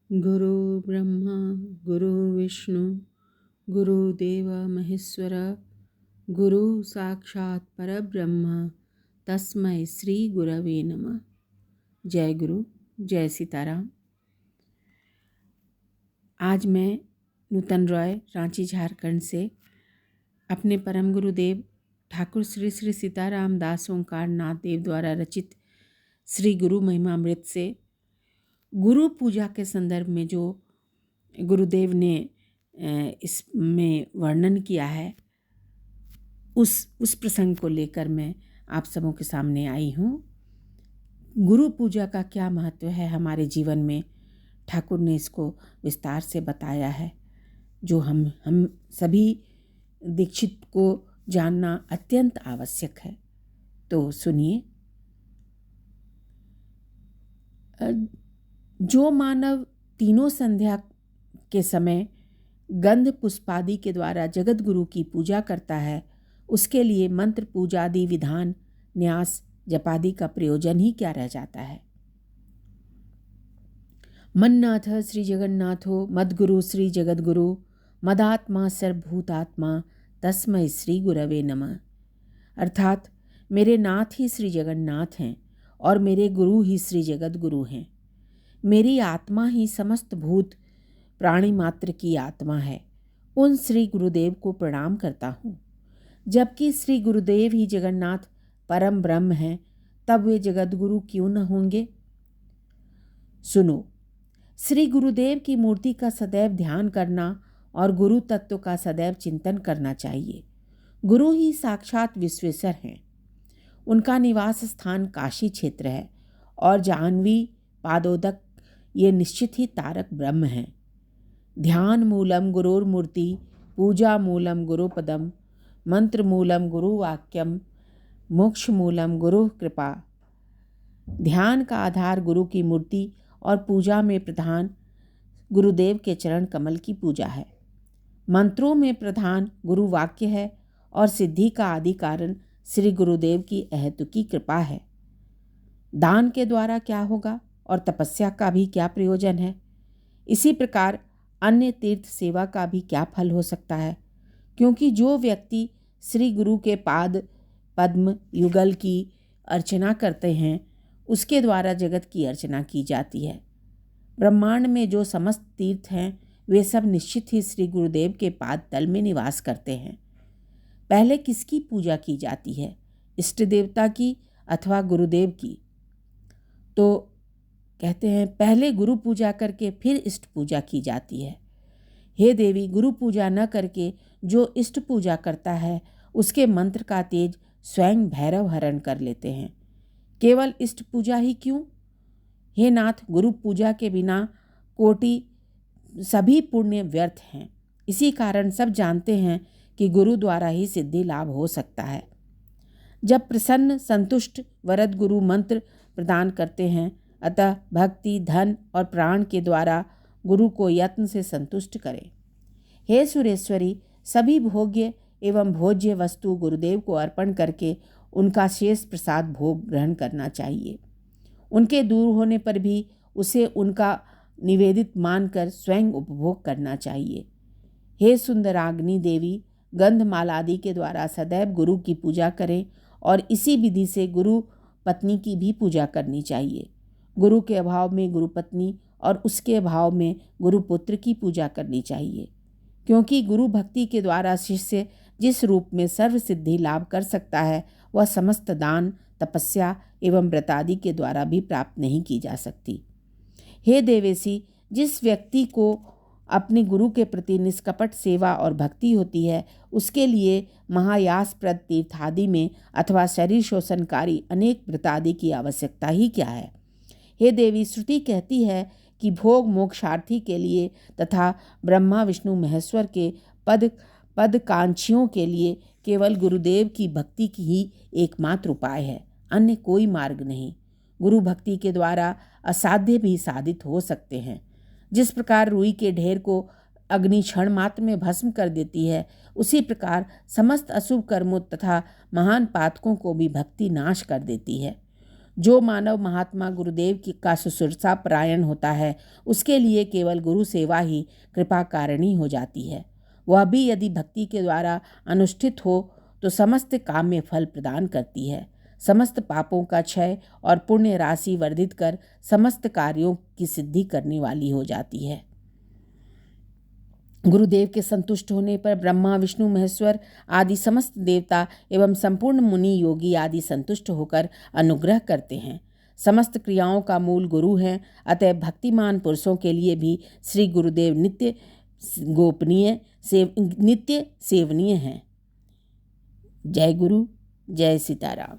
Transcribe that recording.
गुरु ब्रह्मा गुरु विष्णु गुरुदेव महेश्वर गुरु साक्षात् परब्रह्म तस्मै श्री गुरवे नमः। जय गुरु, जय सीताराम। आज मैं नूतन रॉय, रांची झारखंड से अपने परम गुरुदेव ठाकुर श्री श्री सीताराम दास ओंकार नाथ देव द्वारा रचित श्री गुरु महिमामृत से गुरु पूजा के संदर्भ में जो गुरुदेव ने इसमें वर्णन किया है उस प्रसंग को लेकर मैं आप सबों के सामने आई हूँ। गुरु पूजा का क्या महत्व है हमारे जीवन में, ठाकुर ने इसको विस्तार से बताया है, जो हम सभी दीक्षित को जानना अत्यंत आवश्यक है। तो सुनिए। जो मानव तीनों संध्या के समय गंध पुष्पादि के द्वारा जगत गुरु की पूजा करता है, उसके लिए मंत्र पूजादि विधान न्यास जपादि का प्रयोजन ही क्या रह जाता है। मन्नाथ श्री जगन्नाथो मद्गुरु श्री जगद्गुरु मदात्मा सर्वभूतात्मा तस्मै श्री गुरवे नमः। अर्थात मेरे नाथ ही श्री जगन्नाथ हैं और मेरे गुरु ही श्री जगद्गुरु हैं। मेरी आत्मा ही समस्त भूत प्राणी मात्र की आत्मा है। उन श्री गुरुदेव को प्रणाम करता हूँ। जबकि श्री गुरुदेव ही जगन्नाथ परम ब्रह्म हैं, तब वे जगद्गुरु क्यों न होंगे। सुनो, श्री गुरुदेव की मूर्ति का सदैव ध्यान करना और गुरु तत्व का सदैव चिंतन करना चाहिए। गुरु ही साक्षात विश्वेश्वर हैं। उनका निवास स्थान काशी क्षेत्र है और जाह्नवी पादोदक ये निश्चित ही तारक ब्रह्म हैं। ध्यान मूलम गुरुर्मूर्ति, पूजा मूलम गुरुपदम, मंत्र मूलम गुरुवाक्यम, मोक्ष मूलम गुरु कृपा। ध्यान का आधार गुरु की मूर्ति और पूजा में प्रधान गुरुदेव के चरण कमल की पूजा है। मंत्रों में प्रधान गुरु वाक्य है और सिद्धि का आदि कारण श्री गुरुदेव की अहेतुकी कृपा है। दान के द्वारा क्या होगा और तपस्या का भी क्या प्रयोजन है। इसी प्रकार अन्य तीर्थ सेवा का भी क्या फल हो सकता है, क्योंकि जो व्यक्ति श्री गुरु के पाद पद्म युगल की अर्चना करते हैं, उसके द्वारा जगत की अर्चना की जाती है। ब्रह्मांड में जो समस्त तीर्थ हैं, वे सब निश्चित ही श्री गुरुदेव के पाद तल में निवास करते हैं। पहले किसकी पूजा की जाती है, इष्ट देवता की अथवा गुरुदेव की? तो कहते हैं पहले गुरु पूजा करके फिर इष्ट पूजा की जाती है। हे देवी, गुरु पूजा न करके जो इष्ट पूजा करता है, उसके मंत्र का तेज स्वयं भैरव हरण कर लेते हैं। केवल इष्ट पूजा ही क्यों? हे नाथ, गुरु पूजा के बिना कोटि सभी पुण्य व्यर्थ हैं। इसी कारण सब जानते हैं कि गुरु द्वारा ही सिद्धि लाभ हो सकता है। जब प्रसन्न संतुष्ट वरद गुरु मंत्र प्रदान करते हैं, अतः भक्ति धन और प्राण के द्वारा गुरु को यत्न से संतुष्ट करें। हे सुरेश्वरी, सभी भोग्य एवं भोज्य वस्तु गुरुदेव को अर्पण करके उनका शेष प्रसाद भोग ग्रहण करना चाहिए। उनके दूर होने पर भी उसे उनका निवेदित मानकर स्वयं उपभोग करना चाहिए। हे सुंदराग्नि देवी, गंधमाला आदि के द्वारा सदैव गुरु की पूजा करें और इसी विधि से गुरु पत्नी की भी पूजा करनी चाहिए। गुरु के अभाव में गुरु पत्नी और उसके अभाव में गुरु पुत्र की पूजा करनी चाहिए, क्योंकि गुरु भक्ति के द्वारा शिष्य जिस रूप में सर्व सिद्धि लाभ कर सकता है, वह समस्त दान तपस्या एवं व्रत आदि के द्वारा भी प्राप्त नहीं की जा सकती। हे देवेशी, जिस व्यक्ति को अपने गुरु के प्रति निष्कपट सेवा और भक्ति होती है, उसके लिए महायासप्रद तीर्थ आदि में अथवा शरीर शोषणकारी अनेक व्रत आदि की आवश्यकता ही क्या है। हे देवी, श्रुति कहती है कि भोग मोक्षार्थी के लिए तथा ब्रह्मा विष्णु महेश्वर के पदकांक्षियों के लिए केवल गुरुदेव की भक्ति की ही एकमात्र उपाय है, अन्य कोई मार्ग नहीं। गुरु भक्ति के द्वारा असाध्य भी साधित हो सकते हैं। जिस प्रकार रुई के ढेर को अग्नि क्षण मात्र में भस्म कर देती है, उसी प्रकार समस्त अशुभ कर्मों तथा महान पातकों को भी भक्ति नाश कर देती है। जो मानव महात्मा गुरुदेव की का शुश्रूषा परायण होता है, उसके लिए केवल गुरु सेवा ही कृपा कारिणी हो जाती है। वह भी यदि भक्ति के द्वारा अनुष्ठित हो तो समस्त काम्य फल प्रदान करती है, समस्त पापों का क्षय और पुण्य राशि वर्धित कर समस्त कार्यों की सिद्धि करने वाली हो जाती है। गुरुदेव के संतुष्ट होने पर ब्रह्मा, विष्णु, महेश्वर आदि समस्त देवता एवं संपूर्ण मुनि, योगी आदि संतुष्ट होकर अनुग्रह करते हैं। समस्त क्रियाओं का मूल गुरु हैं, अतः भक्तिमान पुरुषों के लिए भी श्री गुरुदेव नित्य सेवनीय हैं। जय गुरु, जय सीताराम।